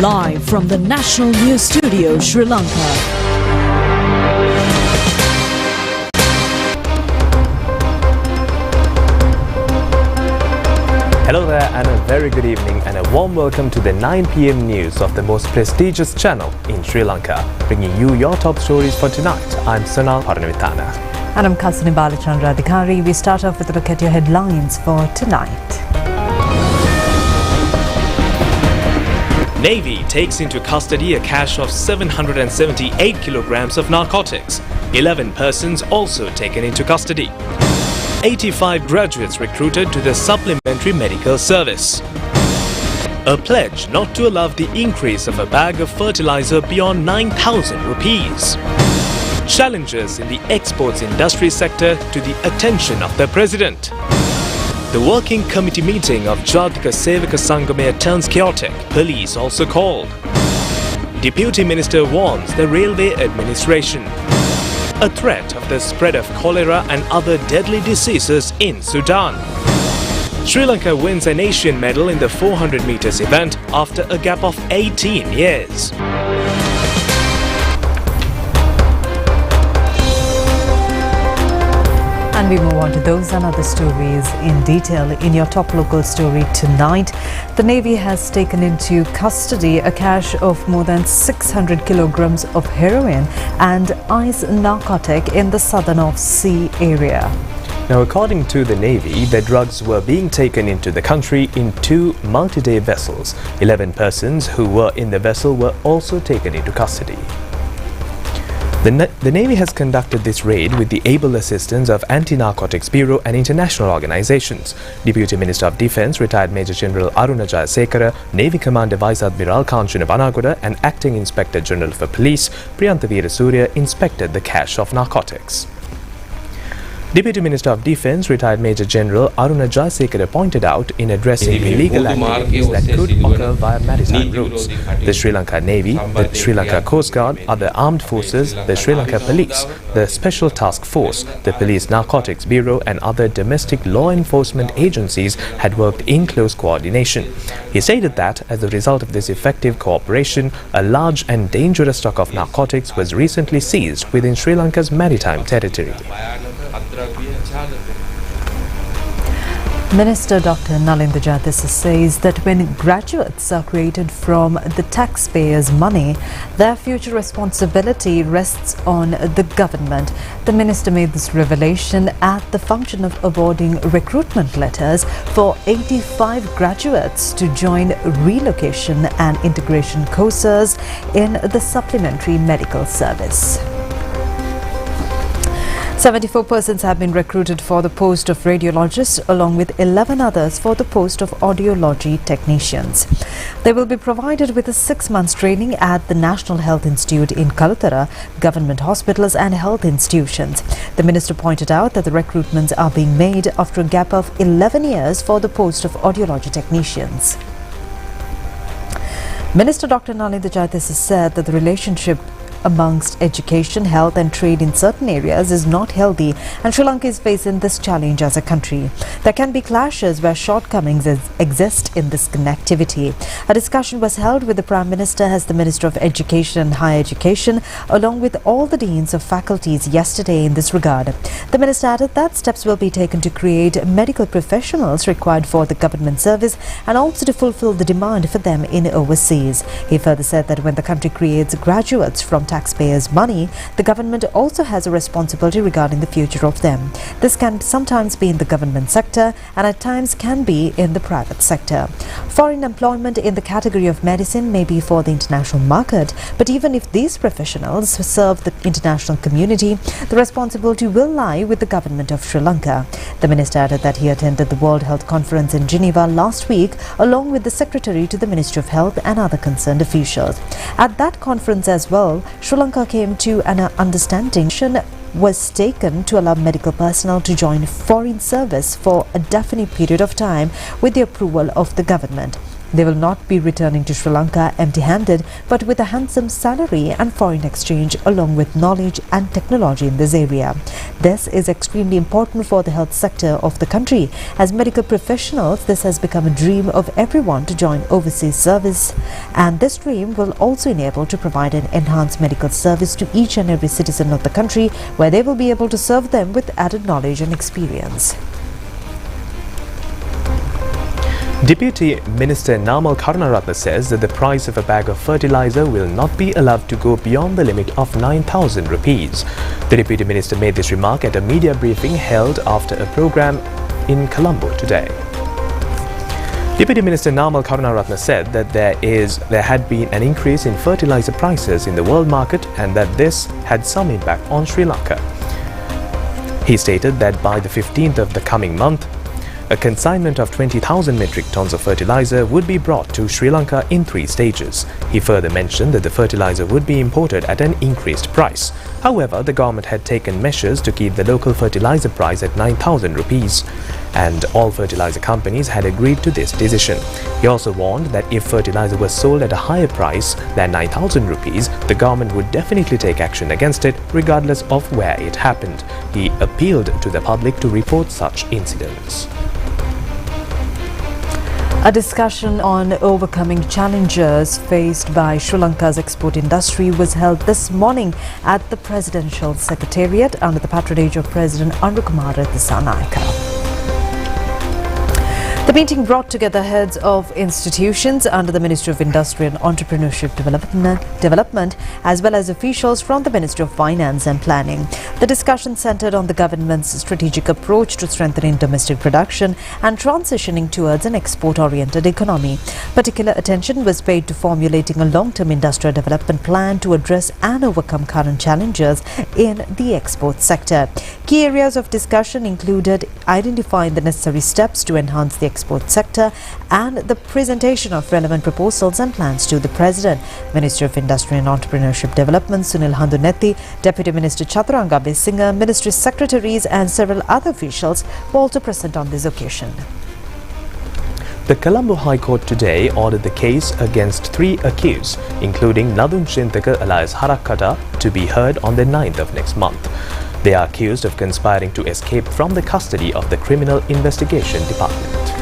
Live from the National News Studio, Sri Lanka. Hello there and a very good evening and a warm welcome to the 9 p.m. news of the most prestigious channel in Sri Lanka, bringing you your top stories for tonight. I'm Sonal Paranavithana. And I'm Kasani Balachandra Adhikari. We start off with a look at your headlines for tonight. Navy takes into custody a cache of 778 kilograms of narcotics. 11 persons also taken into custody. 85 graduates recruited to the supplementary medical service. A pledge not to allow the increase of a bag of fertilizer beyond 9,000 rupees. Challenges in the exports industry sector to the attention of the President. The working committee meeting of Jadika Sevaka Sangamaya turns chaotic, police also called. Deputy Minister warns the railway administration. A threat of the spread of cholera and other deadly diseases in Sudan. Sri Lanka wins an Asian medal in the 400 meters event after a gap of 18 years. And we move on to those and other stories in detail in your top local story tonight. The Navy has taken into custody a cache of more than 600 kilograms of heroin and ice narcotic in the southern North Sea area. Now, according to the Navy, the drugs were being taken into the country in 2 multi-day vessels. 11 persons who were in the vessel were also taken into custody. The Navy has conducted this raid with the able assistance of Anti-Narcotics Bureau and international organizations. Deputy Minister of Defence, retired Major General Aruna Jayasekara, Navy Commander Vice Admiral Kanchana Banagoda and Acting Inspector General for Police Priyantha Veerasurya inspected the cache of narcotics. Deputy Minister of Defence, retired Major General Aruna Jayasekara pointed out in addressing illegal activities that could occur via maritime routes. The Sri Lanka Navy, the Sri Lanka Coast Guard, other armed forces, the Sri Lanka Police, the Special Task Force, the Police Narcotics Bureau and other domestic law enforcement agencies had worked in close coordination. He stated that as a result of this effective cooperation, a large and dangerous stock of narcotics was recently seized within Sri Lanka's maritime territory. Minister Dr. Nalinda Jadhisa says that when graduates are created from the taxpayers' money, their future responsibility rests on the government. The minister made this revelation at the function of awarding recruitment letters for 85 graduates to join relocation and integration courses in the supplementary medical service. 74 persons have been recruited for the post of radiologist along with 11 others for the post of audiology technicians. They will be provided with a 6-month training at the National Health Institute in Kalutara, government hospitals and health institutions. The minister pointed out that the recruitments are being made after a gap of 11 years for the post of audiology technicians. Minister Dr. Nalinda Jadhisa said that the relationship amongst education, health and trade in certain areas is not healthy and Sri Lanka is facing this challenge as a country. There can be clashes where shortcomings exist in this connectivity. A discussion was held with the Prime Minister as the Minister of Education and Higher Education along with all the deans of faculties yesterday in this regard. The Minister added that steps will be taken to create medical professionals required for the government service and also to fulfill the demand for them in overseas. He further said that when the country creates graduates from taxpayers' money, the government also has a responsibility regarding the future of them. This can sometimes be in the government sector and at times can be in the private sector. Foreign employment in the category of medicine may be for the international market, but even if these professionals serve the international community, the responsibility will lie with the government of Sri Lanka. The minister added that he attended the World Health Conference in Geneva last week along with the Secretary to the Ministry of Health and other concerned officials. At that conference as well, Sri Lanka came to an understanding was taken to allow medical personnel to join foreign service for a definite period of time with the approval of the government. They will not be returning to Sri Lanka empty-handed, but with a handsome salary and foreign exchange along with knowledge and technology in this area. This is extremely important for the health sector of the country. As medical professionals, this has become a dream of everyone to join overseas service, and this dream will also enable to provide an enhanced medical service to each and every citizen of the country, where they will be able to serve them with added knowledge and experience. Deputy Minister Namal Karunaratne says that the price of a bag of fertilizer will not be allowed to go beyond the limit of 9,000 rupees. The Deputy Minister made this remark at a media briefing held after a program in Colombo today. Deputy Minister Namal Karunaratne said that there had been an increase in fertilizer prices in the world market and that this had some impact on Sri Lanka. He stated that by the 15th of the coming month, a consignment of 20,000 metric tons of fertilizer would be brought to Sri Lanka in 3 stages. He further mentioned that the fertilizer would be imported at an increased price. However, the government had taken measures to keep the local fertilizer price at 9,000 rupees, and all fertilizer companies had agreed to this decision. He also warned that if fertilizer was sold at a higher price than 9,000 rupees, the government would definitely take action against it, regardless of where it happened. He appealed to the public to report such incidents. A discussion on overcoming challenges faced by Sri Lanka's export industry was held this morning at the Presidential Secretariat under the patronage of President Anukumara Dissanayake. The meeting brought together heads of institutions under the Ministry of Industry and Entrepreneurship Development as well as officials from the Ministry of Finance and Planning. The discussion centered on the government's strategic approach to strengthening domestic production and transitioning towards an export-oriented economy. Particular attention was paid to formulating a long-term industrial development plan to address and overcome current challenges in the export sector. Key areas of discussion included identifying the necessary steps to enhance the export sector and the presentation of relevant proposals and plans to the President. Ministry of Industry and Entrepreneurship Development Sunil Handunethi, Deputy Minister Chaturanga Besinga, Ministry Secretaries and several other officials were also present on this occasion. The Colombo High Court today ordered the case against 3 accused, including Nadun Chintaka alias Harakkata, to be heard on the 9th of next month. They are accused of conspiring to escape from the custody of the Criminal Investigation Department.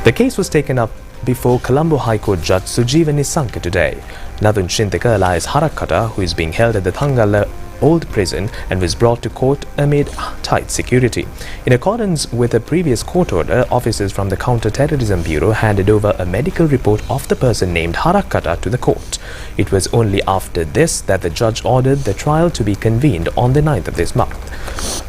The case was taken up before Colombo High Court Judge Sujeeva Nisanka today. Nadun Chintaka alias Harakkata, who is being held at the Thangala Old Prison and was brought to court amid tight security. In accordance with a previous court order, officers from the Counter-Terrorism Bureau handed over a medical report of the person named Harakkata to the court. It was only after this that the judge ordered the trial to be convened on the 9th of this month.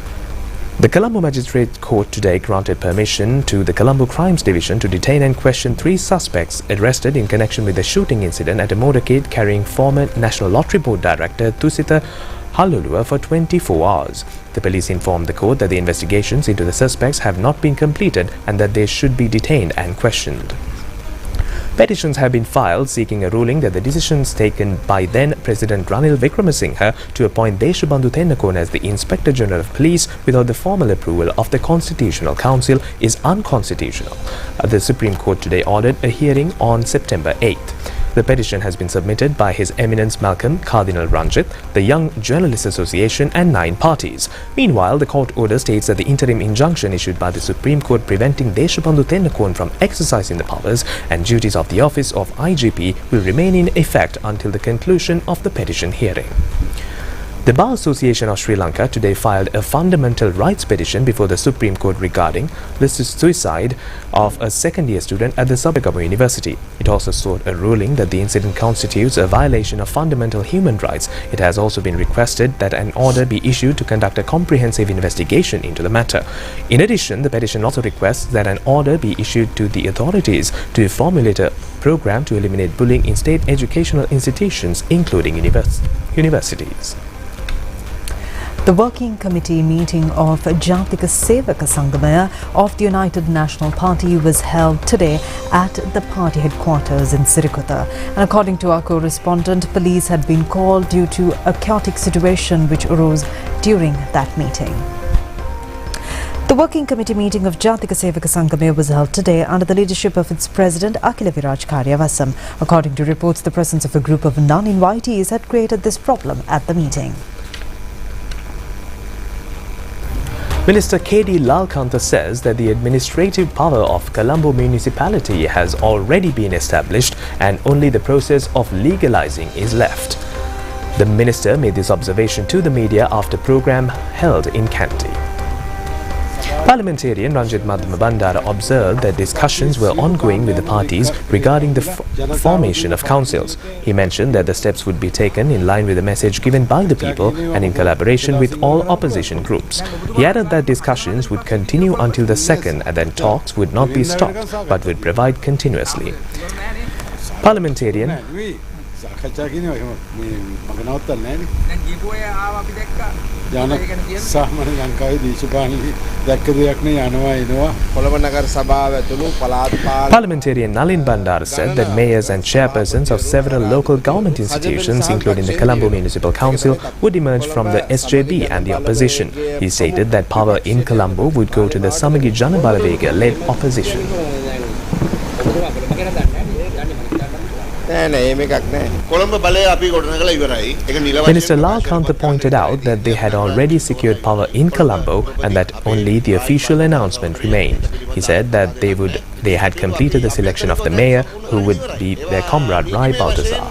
The Colombo Magistrate Court today granted permission to the Colombo Crimes Division to detain and question 3 suspects arrested in connection with the shooting incident at a motorcade carrying former National Lottery Board Director Tusita Hallulua for 24 hours. The police informed the court that the investigations into the suspects have not been completed and that they should be detained and questioned. Petitions have been filed seeking a ruling that the decisions taken by then President Ranil Wickremesinghe to appoint Deshabandhu Tennakone as the Inspector General of Police without the formal approval of the Constitutional Council is unconstitutional. The Supreme Court today ordered a hearing on September 8th. The petition has been submitted by His Eminence Malcolm Cardinal Ranjit, the Young Journalists Association and 9 parties. Meanwhile, the court order states that the interim injunction issued by the Supreme Court preventing Deshabandhu Tennakone from exercising the powers and duties of the office of IGP will remain in effect until the conclusion of the petition hearing. The Bar Association of Sri Lanka today filed a fundamental rights petition before the Supreme Court regarding the suicide of a second-year student at the Sabagaba University. It also sought a ruling that the incident constitutes a violation of fundamental human rights. It has also been requested that an order be issued to conduct a comprehensive investigation into the matter. In addition, the petition also requests that an order be issued to the authorities to formulate a program to eliminate bullying in state educational institutions, including universities. The Working Committee meeting of Jatika Sevaka Sangamaya of the United National Party was held today at the party headquarters in Sirikota. And according to our correspondent, police had been called due to a chaotic situation which arose during that meeting. The working committee meeting of Jatika Sevaka Sangame was held today under the leadership of its president Akhila Viraj Karyavasam. According to reports, the presence of a group of non-invitees had created this problem at the meeting. Minister K.D. Lalkantha says that the administrative power of Colombo municipality has already been established and only the process of legalizing is left. The minister made this observation to the media after program held in Kandy. Parliamentarian Ranjit Bandara observed that discussions were ongoing with the parties regarding the formation of councils. He mentioned that the steps would be taken in line with the message given by the people and in collaboration with all opposition groups. He added that discussions would continue until the 2nd and then talks would not be stopped but would provide continuously. Parliamentarian Parliamentarian Nalin Bandar said that mayors and chairpersons of several local government institutions, including the Colombo Municipal Council, would emerge from the SJB and the opposition. He stated that power in Colombo would go to the Samagi Janabalavega-led opposition. Minister Lalkantha pointed out that they had already secured power in Colombo and that only the official announcement remained. He said that they had completed the selection of the mayor, who would be their comrade Rai Baltazar.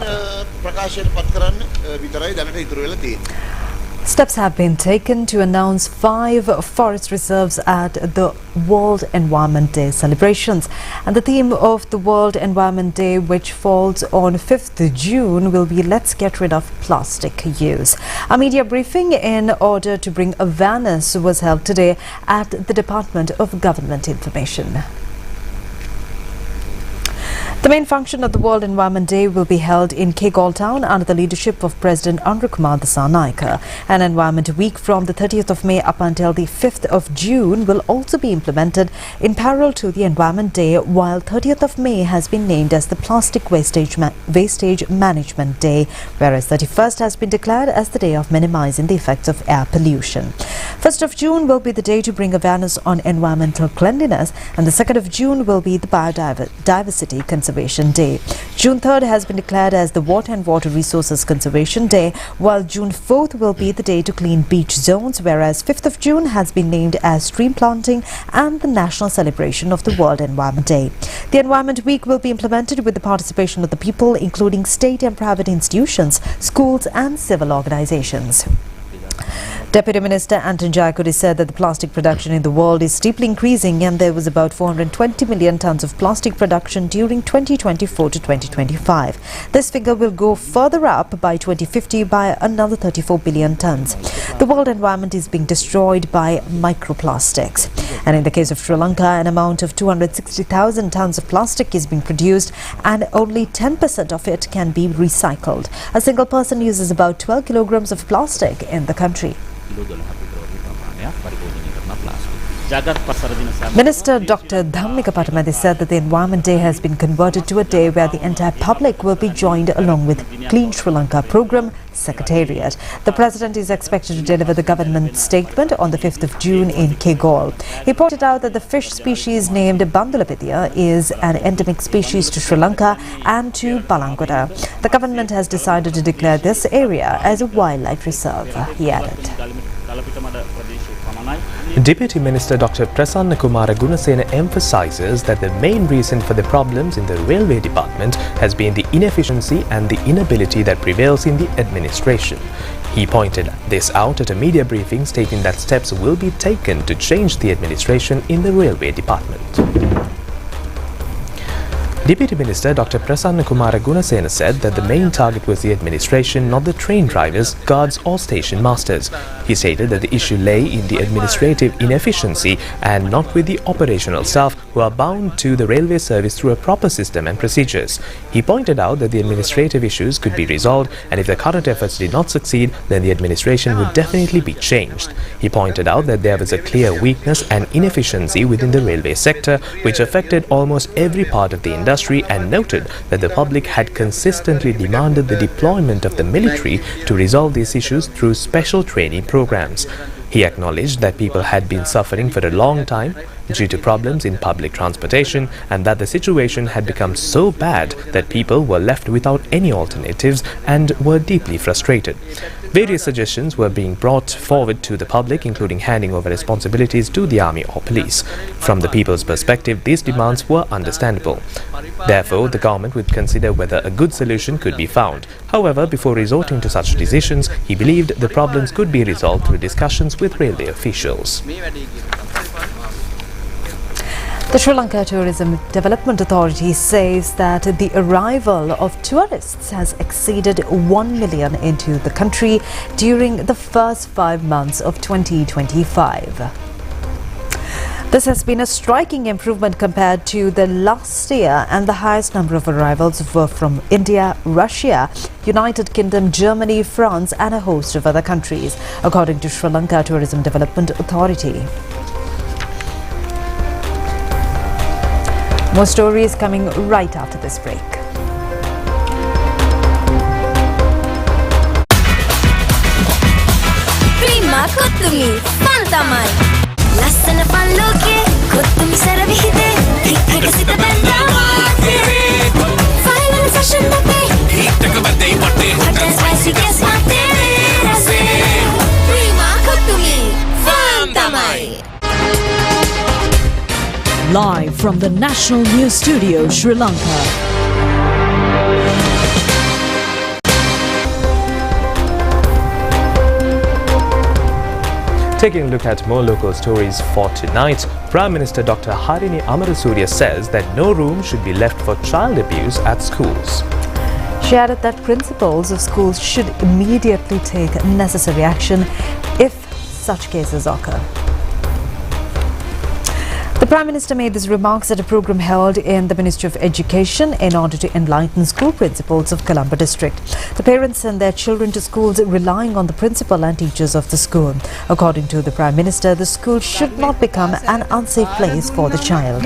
Steps have been taken to announce 5 forest reserves at the World Environment Day celebrations. And the theme of the World Environment Day, which falls on 5th June, will be Let's Get Rid of Plastic Use. A media briefing in order to bring awareness was held today at the Department of Government Information. The main function of the World Environment Day will be held in Kegol town under the leadership of President Anurakumar Dissanayake. An Environment Week from the 30th of May up until the 5th of June will also be implemented in parallel to the Environment Day, while 30th of May has been named as the Plastic Wastage Management Day, whereas 31st has been declared as the day of minimizing the effects of air pollution. 1st of June will be the day to bring awareness on environmental cleanliness, and the 2nd of June will be the Biodiversity Conservation Day. June 3rd has been declared as the Water and Water Resources Conservation Day, while June 4th will be the day to clean beach zones, whereas 5th of June has been named as Stream Planting and the national celebration of the World Environment Day. The Environment Week will be implemented with the participation of the people, including state and private institutions, schools and civil organizations. Deputy Minister Anton Jayakudi said that the plastic production in the world is steeply increasing and there was about 420 million tons of plastic production during 2024 to 2025. This figure will go further up by 2050 by another 34 billion tons. The world environment is being destroyed by microplastics. And in the case of Sri Lanka, an amount of 260,000 tons of plastic is being produced and only 10% of it can be recycled. A single person uses about 12 kilograms of plastic in the country. Minister Dr. Dhammika Patamadi said that the Environment Day has been converted to a day where the entire public will be joined along with Clean Sri Lanka Programme Secretariat. The President is expected to deliver the government statement on the 5th of June in Kegol. He pointed out that the fish species named Bandulapithia is an endemic species to Sri Lanka and to Balangoda. The government has decided to declare this area as a wildlife reserve, he added. Deputy Minister Dr. Prasanna Kumara Gunasena emphasizes that the main reason for the problems in the railway department has been the inefficiency and the inability that prevails in the administration. He pointed this out at a media briefing, stating that steps will be taken to change the administration in the railway department. Deputy Minister Dr. Prasanna Kumara Gunasena said that the main target was the administration, not the train drivers, guards or station masters. He stated that the issue lay in the administrative inefficiency and not with the operational staff, who are bound to the railway service through a proper system and procedures. He pointed out that the administrative issues could be resolved, and if the current efforts did not succeed, then the administration would definitely be changed. He pointed out that there was a clear weakness and inefficiency within the railway sector, which affected almost every part of the industry, and noted that the public had consistently demanded the deployment of the military to resolve these issues through special training programs. He acknowledged that people had been suffering for a long time due to problems in public transportation and that the situation had become so bad that people were left without any alternatives and were deeply frustrated. Various suggestions were being brought forward to the public, including handing over responsibilities to the army or police. From the people's perspective, these demands were understandable. Therefore, the government would consider whether a good solution could be found. However, before resorting to such decisions, he believed the problems could be resolved through discussions with railway officials. The Sri Lanka Tourism Development Authority says that the arrival of tourists has exceeded 1 million into the country during the first 5 months of 2025. This has been a striking improvement compared to the last year, and the highest number of arrivals were from India, Russia, United Kingdom, Germany, France and a host of other countries, according to Sri Lanka Tourism Development Authority. More stories coming right after this break. Prima kottumi fantamai lassana palloke kottumi saravihide hikkagasita banda file and fashion dape hittaka badai patte hot and spicy guess mate rase Prima kottumi fantamai. Live from the National News Studio, Sri Lanka. Taking a look at more local stories for tonight, Prime Minister Dr. Harini Amarasuriya says that no room should be left for child abuse at schools. She added that principals of schools should immediately take necessary action if such cases occur. The Prime Minister made these remarks at a program held in the Ministry of Education in order to enlighten school principals of Colombo district. The parents send their children to schools relying on the principal and teachers of the school. According to the Prime Minister, the school should not become an unsafe place for the child.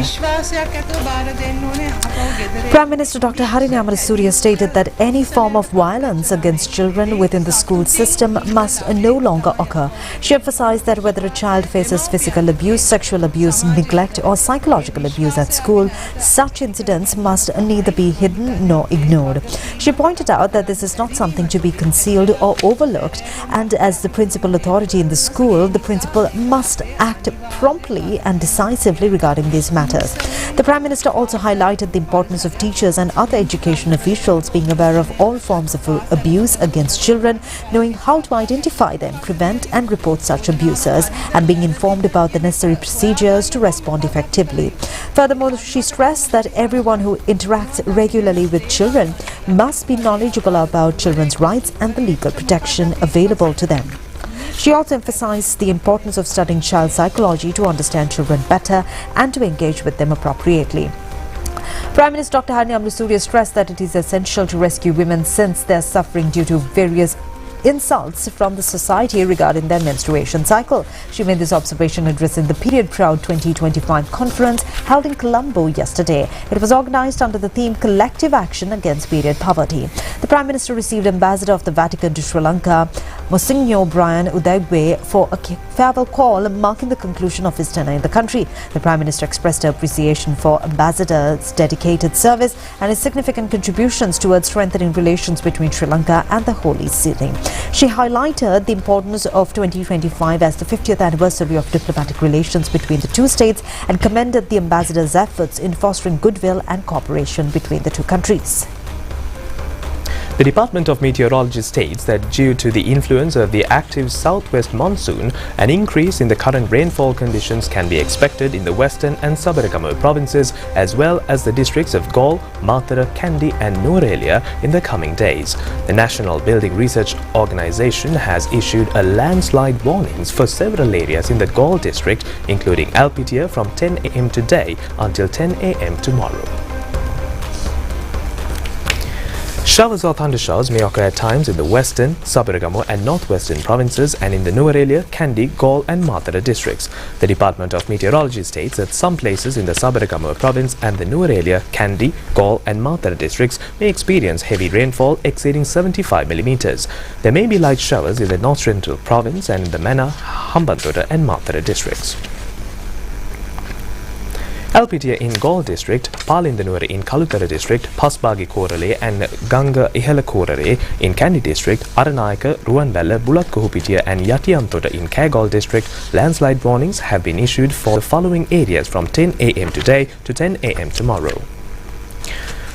Prime Minister Dr. Harini Amarasuriya stated that any form of violence against children within the school system must no longer occur. She emphasized that whether a child faces physical abuse, sexual abuse, neglect or psychological abuse at school, such incidents must neither be hidden nor ignored. She pointed out that this is not something to be concealed or overlooked, and as the principal authority in the school, the principal must act promptly and decisively regarding these matters. The Prime Minister also highlighted the importance of teachers and other education officials being aware of all forms of abuse against children, knowing how to identify them, prevent and report such abusers, and being informed about the necessary procedures to respond effectively. Furthermore, she stressed that everyone who interacts regularly with children must be knowledgeable about children's rights and the legal protection available to them. She also emphasized the importance of studying child psychology to understand children better and to engage with them appropriately. Prime Minister Dr. Harini Amarasuriya stressed that it is essential to rescue women since they are suffering due to various insults from the society regarding their menstruation cycle. She made this observation addressing the Period Proud 2025 conference held in Colombo yesterday. It was organized under the theme Collective Action Against Period Poverty. The Prime Minister received Ambassador of the Vatican to Sri Lanka, Monsignor Brian Udaywe, for a farewell call marking the conclusion of his tenure in the country. The Prime Minister expressed her appreciation for Ambassador's dedicated service and his significant contributions towards strengthening relations between Sri Lanka and the Holy See. She highlighted the importance of 2025 as the 50th anniversary of diplomatic relations between the two states and commended the ambassador's efforts in fostering goodwill and cooperation between the two countries. The Department of Meteorology states that due to the influence of the active southwest monsoon, an increase in the current rainfall conditions can be expected in the western and Sabaragamuwa provinces as well as the districts of Galle, Matara, Kandy and Nuwara in the coming days. The National Building Research Organisation has issued a landslide warnings for several areas in the Galle district, including Alpitia from 10 a.m. today until 10 a.m. tomorrow. Showers or thundershowers may occur at times in the western, Sabaragamu and northwestern provinces and in the Nuwara, Kandy, Galle and Mathura districts. The Department of Meteorology states that some places in the Sabaragamu province and the Nuwara, Kandy, Galle and Mathura districts may experience heavy rainfall exceeding 75 millimeters. There may be light showers in the North Central province and in the Mana, Hambantota and Mathura districts. Alpitia in Galle district, Palindanuwara in Kalutara district, Pasbagi Korale and Ganga Ihala Korare in Kandy district, Aranayaka, Ruwanwala, Bulakkohupitia and Yatiyantota in Kagol district, landslide warnings have been issued for the following areas from 10 a.m. today to 10 a.m. tomorrow.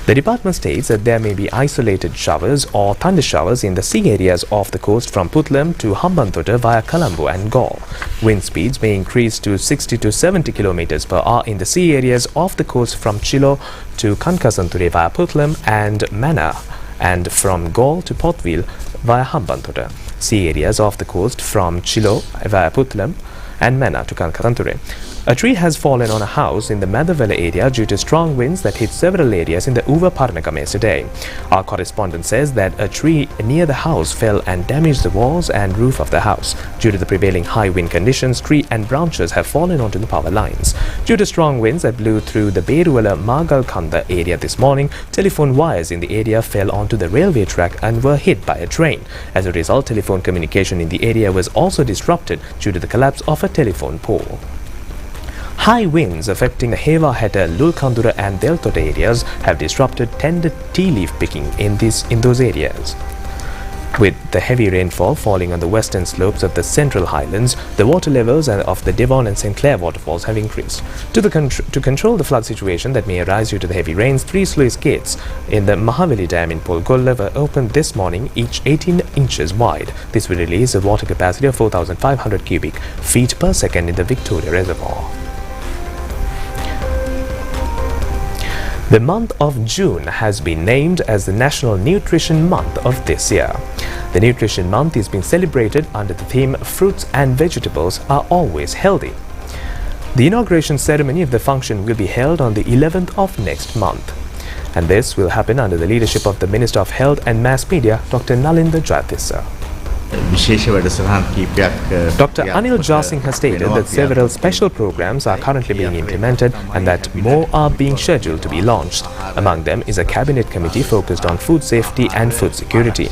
The department states that there may be isolated showers or thunder showers in the sea areas off the coast from Putlam to Hambantota via Colombo and Galle. Wind speeds may increase to 60 to 70 km per hour in the sea areas off the coast from Chilo to Kankasanture via Putlam and Mana, and from Galle to Portville via Hambantota. Sea areas off the coast from Chilo via Putlam and Mana to Kankasanture. A tree has fallen on a house in the Madhavela area due to strong winds that hit several areas in the Uva Parnakam yesterday. Our correspondent says that a tree near the house fell and damaged the walls and roof of the house. Due to the prevailing high wind conditions, tree and branches have fallen onto the power lines. Due to strong winds that blew through the Beruwala Magalkanda area this morning, telephone wires in the area fell onto the railway track and were hit by a train. As a result, telephone communication in the area was also disrupted due to the collapse of a telephone pole. High winds affecting the Hewa Heta, Lulkandura and Deltota areas have disrupted tender tea leaf picking in those areas. With the heavy rainfall falling on the western slopes of the Central Highlands, the water levels of the Devon and St. Clair waterfalls have increased. To control the flood situation that may arise due to the heavy rains, 3 sluice gates in the Mahaveli Dam in Polgolla were opened this morning, each 18 inches wide. This will release a water capacity of 4,500 cubic feet per second in the Victoria Reservoir. The month of June has been named as the National Nutrition Month of this year. The Nutrition Month is being celebrated under the theme Fruits and Vegetables Are Always Healthy. The inauguration ceremony of the function will be held on the 11th of next month. And this will happen under the leadership of the Minister of Health and Mass Media, Dr. Nalinda Jayatissa. Dr. Anil Jasing has stated that several special programs are currently being implemented and that more are being scheduled to be launched. Among them is a cabinet committee focused on food safety and food security.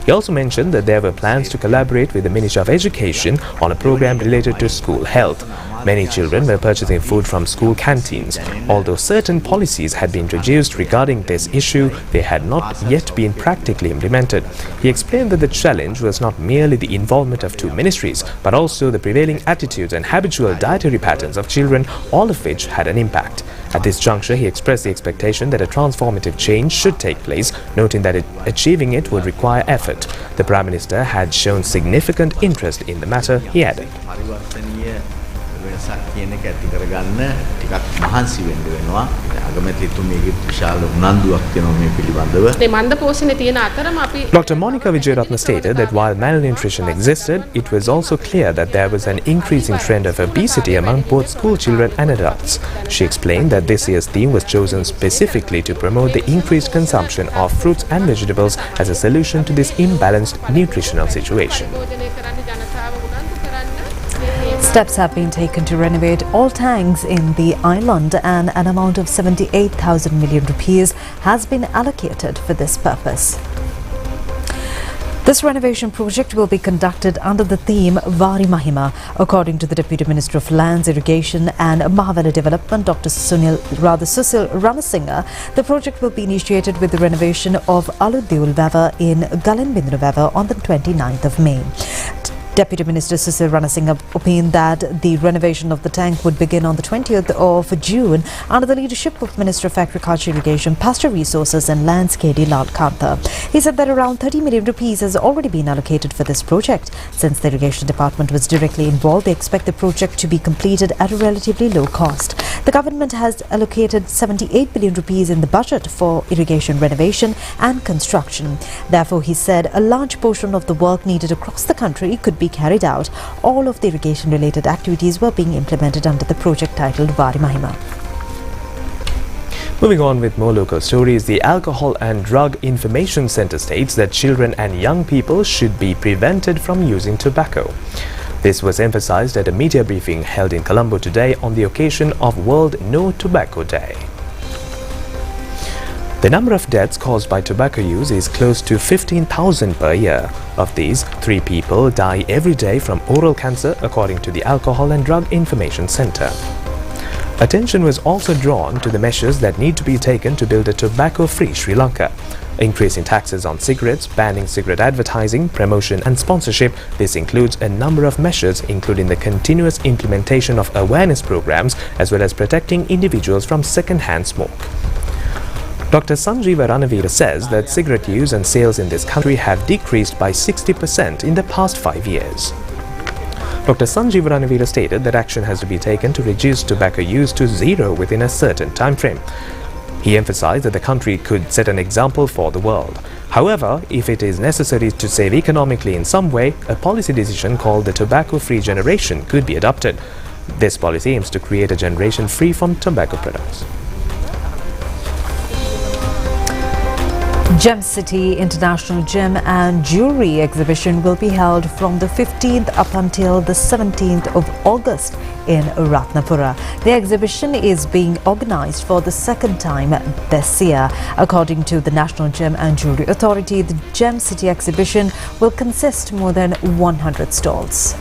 He also mentioned that there were plans to collaborate with the Ministry of Education on a program related to school health. Many children were purchasing food from school canteens. Although certain policies had been introduced regarding this issue, they had not yet been practically implemented. He explained that the challenge was not merely the involvement of 2 ministries, but also the prevailing attitudes and habitual dietary patterns of children, all of which had an impact. At this juncture, he expressed the expectation that a transformative change should take place, noting that achieving it would require effort. The Prime Minister had shown significant interest in the matter, he added. Dr. Monica Vijayaratna stated that while malnutrition existed, it was also clear that there was an increasing trend of obesity among both school children and adults. She explained that this year's theme was chosen specifically to promote the increased consumption of fruits and vegetables as a solution to this imbalanced nutritional situation. Steps have been taken to renovate all tanks in the island and an amount of 78,000 million rupees has been allocated for this purpose. This renovation project will be conducted under the theme Vari Mahima. According to the Deputy Minister of Lands, Irrigation and Mahavela Development, Dr. Susil Ranasinghe, the project will be initiated with the renovation of Aludul Vava in Galenbindru Vava on the 29th of May. Deputy Minister Susil Ranasinghe opined that the renovation of the tank would begin on the 20th of June under the leadership of Minister of Agriculture, Irrigation, Pasture Resources and Lands KD Lal Kanta. He said that around 30 million rupees has already been allocated for this project. Since the Irrigation Department was directly involved, they expect the project to be completed at a relatively low cost. The government has allocated 78 billion rupees in the budget for irrigation renovation and construction. Therefore, he said a large portion of the work needed across the country could be carried out. All of the irrigation-related activities were being implemented under the project titled Vari Mahima. Moving on with more local stories, the Alcohol and Drug Information Center states that children and young people should be prevented from using tobacco. This was emphasized at a media briefing held in Colombo today on the occasion of World No Tobacco Day. The number of deaths caused by tobacco use is close to 15,000 per year. Of these, 3 people die every day from oral cancer, according to the Alcohol and Drug Information Center. Attention was also drawn to the measures that need to be taken to build a tobacco-free Sri Lanka. Increasing taxes on cigarettes, banning cigarette advertising, promotion and sponsorship. This includes a number of measures, including the continuous implementation of awareness programs as well as protecting individuals from second-hand smoke. Dr. Sanjeeva Ranavira says that cigarette use and sales in this country have decreased by 60% in the past 5 years. Dr. Sanjeeva Ranavira stated that action has to be taken to reduce tobacco use to zero within a certain time frame. He emphasized that the country could set an example for the world. However, if it is necessary to save economically in some way, a policy decision called the tobacco-free generation could be adopted. This policy aims to create a generation free from tobacco products. Gem City International Gem and Jewelry Exhibition will be held from the 15th up until the 17th of August in Ratnapura. The exhibition is being organized for the second time this year. According to the National Gem and Jewelry Authority, the Gem City exhibition will consist more than 100 stalls.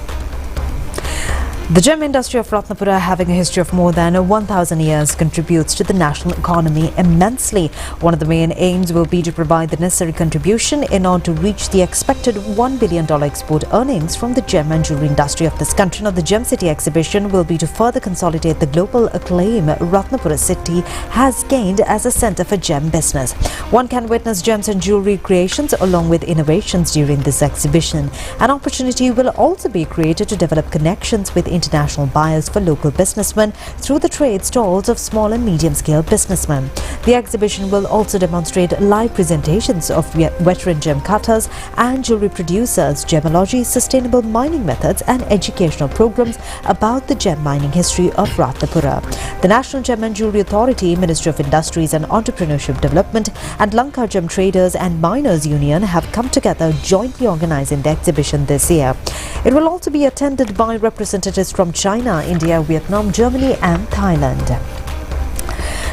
The gem industry of Ratnapura, having a history of more than 1,000 years, contributes to the national economy immensely. One of the main aims will be to provide the necessary contribution in order to reach the expected $1 billion export earnings from the gem and jewelry industry of this country. Now, the Gem City exhibition will be to further consolidate the global acclaim Ratnapura city has gained as a centre for gem business. One can witness gems and jewelry creations along with innovations during this exhibition. An opportunity will also be created to develop connections with international buyers for local businessmen through the trade stalls of small and medium-scale businessmen. The exhibition will also demonstrate live presentations of veteran gem cutters and jewelry producers, gemology, sustainable mining methods and educational programs about the gem mining history of Ratnapura. The National Gem and Jewelry Authority, Ministry of Industries and Entrepreneurship Development and Lanka Gem Traders and Miners Union have come together jointly organizing the exhibition this year. It will also be attended by representatives from China, India, Vietnam, Germany and Thailand.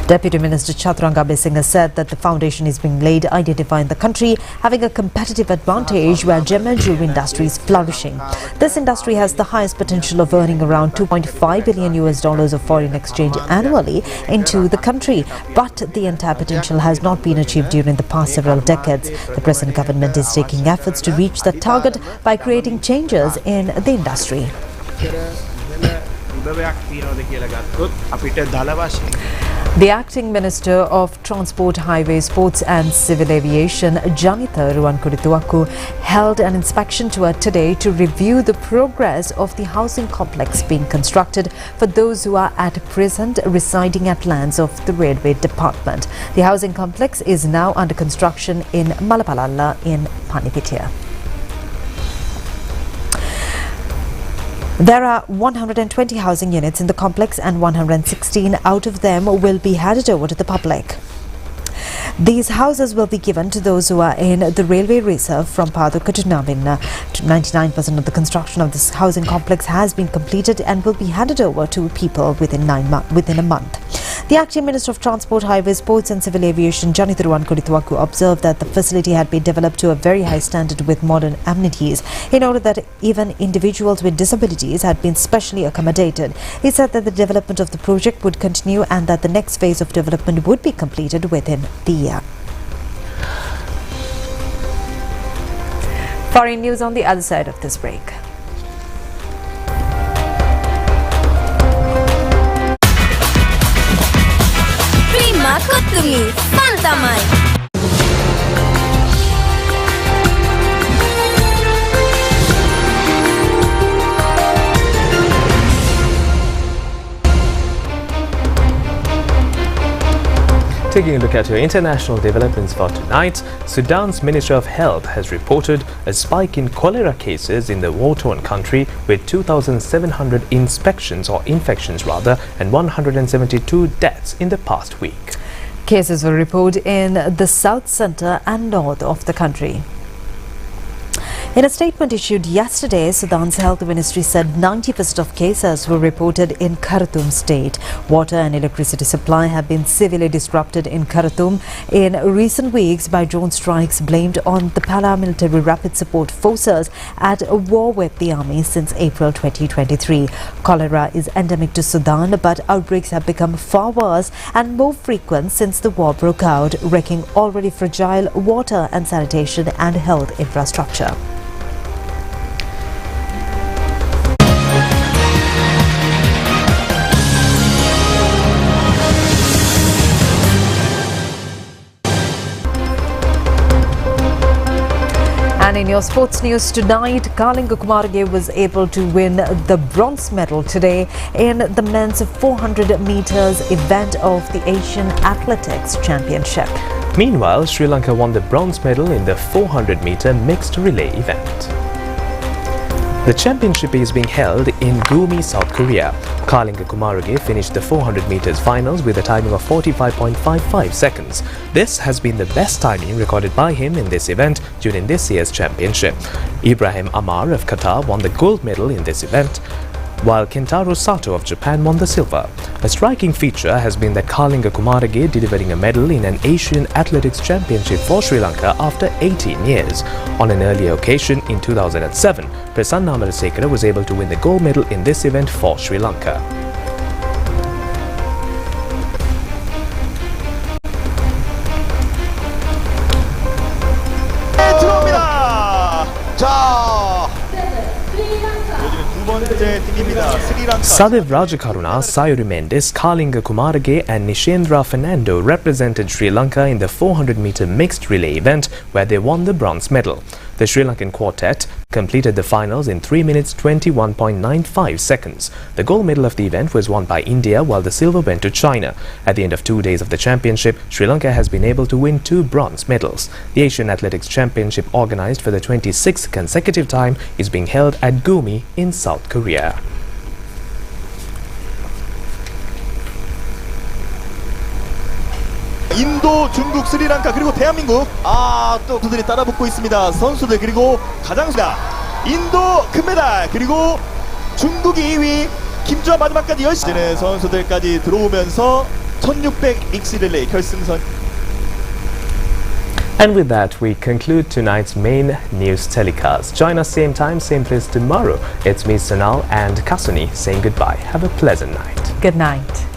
Deputy Minister Chaturanga Besinga said that the foundation is being laid identifying the country having a competitive advantage where gem and jewelry industry is flourishing. This industry has the highest potential of earning around $2.5 billion of foreign exchange annually into the country, but the entire potential has not been achieved during the past several decades. The present government is taking efforts to reach that target by creating changes in the industry. The Acting Minister of Transport, Highways, Ports and Civil Aviation, Janitha Ruwankurituaku, held an inspection tour today to review the progress of the housing complex being constructed for those who are at present residing at lands of the Railway Department. The housing complex is now under construction in Malapalala in Panipitia. There are 120 housing units in the complex and 116 out of them will be handed over to the public. These houses will be given to those who are in the railway reserve from Paduka to Navin. 99% of the construction of this housing complex has been completed and will be handed over to people within a month. The Acting Minister of Transport, Highways, Ports and Civil Aviation, Janitha Ruwankurituaku, observed that the facility had been developed to a very high standard with modern amenities in order that even individuals with disabilities had been specially accommodated. He said that the development of the project would continue and that the next phase of development would be completed within the year. Foreign news on the other side of this break. Prima Kutumi, Fantamai. Taking a look at your international developments for tonight, Sudan's Ministry of Health has reported a spike in cholera cases in the war-torn country with 2,700 inspections or infections rather and 172 deaths in the past week. Cases were reported in the south, centre and north of the country. In a statement issued yesterday, Sudan's health ministry said 90% of cases were reported in Khartoum state. Water and electricity supply have been severely disrupted in Khartoum in recent weeks by drone strikes blamed on the paramilitary rapid support forces at war with the army since April 2023. Cholera is endemic to Sudan, but outbreaks have become far worse and more frequent since the war broke out, wrecking already fragile water and sanitation and health infrastructure. And in your sports news tonight, Kalinga Kumarage was able to win the bronze medal today in the men's 400 meters event of the Asian Athletics Championship. Meanwhile, Sri Lanka won the bronze medal in the 400-meter mixed relay event. The championship is being held in Gumi, South Korea. Kalinga Kumarage finished the 400 meters finals with a timing of 45.55 seconds. This has been the best timing recorded by him in this event during this year's championship. Ibrahim Amar of Qatar won the gold medal in this event, while Kentaro Sato of Japan won the silver. A striking feature has been that Kalinga Kumarage delivering a medal in an Asian Athletics Championship for Sri Lanka after 18 years. On an earlier occasion in 2007, Prasanna Amarasekara was able to win the gold medal in this event for Sri Lanka. Sadev Rajakaruna, Sayuri Mendes, Kalinga Kumarage and Nishendra Fernando represented Sri Lanka in the 400-meter mixed relay event where they won the bronze medal. The Sri Lankan quartet completed the finals in 3 minutes 21.95 seconds. The gold medal of the event was won by India while the silver went to China. At the end of 2 days of the championship, Sri Lanka has been able to win 2 bronze medals. The Asian Athletics Championship, organized for the 26th consecutive time, is being held at Gumi in South Korea. 인도, 중국, 스리랑카 그리고 대한민국 또 선수들이 따라붙고 있습니다. 선수들 그리고 가장 인도 금메달 그리고 중국이 2위 김주아 마지막까지 열심히 선수들까지 들어오면서 1600 믹스 릴레이 결승선. And with that, we conclude tonight's main news telecast. Join us same time, same place tomorrow. It's me, Sonal and Kasuni saying goodbye. Have a pleasant night. Good night.